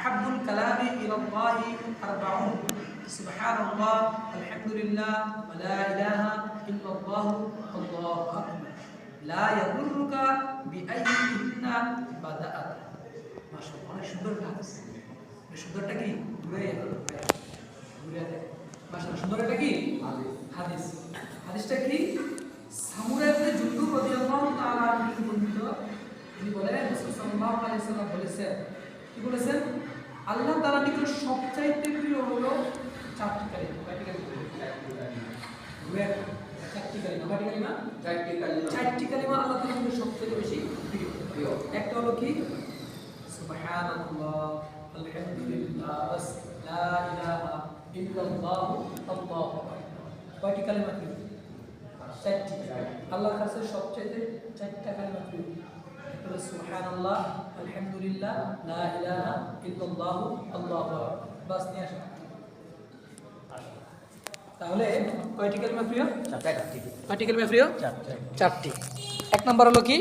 আহাব্বুল কালামি ইলাল্লাহি আরবাউন সুবহানাল্লাহ আলহামদুলিল্লাহ ওয়া লা ইলাহা ইল্লাল্লাহু আল্লাহু আকবার লা ইয়াদুররুকা বিআইয়িহিন্না বাদাআত। মাশাআল্লাহ, অনেক সুন্দর হাদিস। এই সুন্দরটা কি ঘুরে মাশাআল্লাহ, সুন্দর একটা কি হাদিস। হাদিসটা কি? সামুরা ইবনে জুনদুব রাদিয়াল্লাহু তাআলা আনহু বর্ণিত। তিনি বলেন রাসূল সাল্লাল্লাহু আলাইহি ওয়াসাল্লাম বলেছেন, কি বলেছেন? আল্লাহ তাআলার নিকট সবচাইতে প্রিয় হলো চারটি কালিমা। কয়টি কালিমা? চারটি কালিমা। কয়টি কালিমা? চারটি কালিমা আল্লাহ তাআলার নিকট সবচেয়ে বেশি প্রিয়। একটা হলো কি? সুবহানাল্লাহ, আলহামদুলিল্লাহ, লা ইলাহা ইল্লাল্লাহু আল্লাহু আকবার। কয়টি কালিমা প্রিয়? চারটি। আল্লাহর কাছে সবচেয়ে চারটা কালিমা প্রিয়। একটা হলো সুবহানাল্লাহ, আলহামদুলিল্লাহ, লা ইলাহা ইল্লাল্লাহু আল্লাহু আকবার। বাস নিয়ে আসা। তাহলে কয়টি কালিমা প্রিয়? চারটি। কয়টি কালিমা প্রিয়? চারটি। এক নম্বর হলো কি?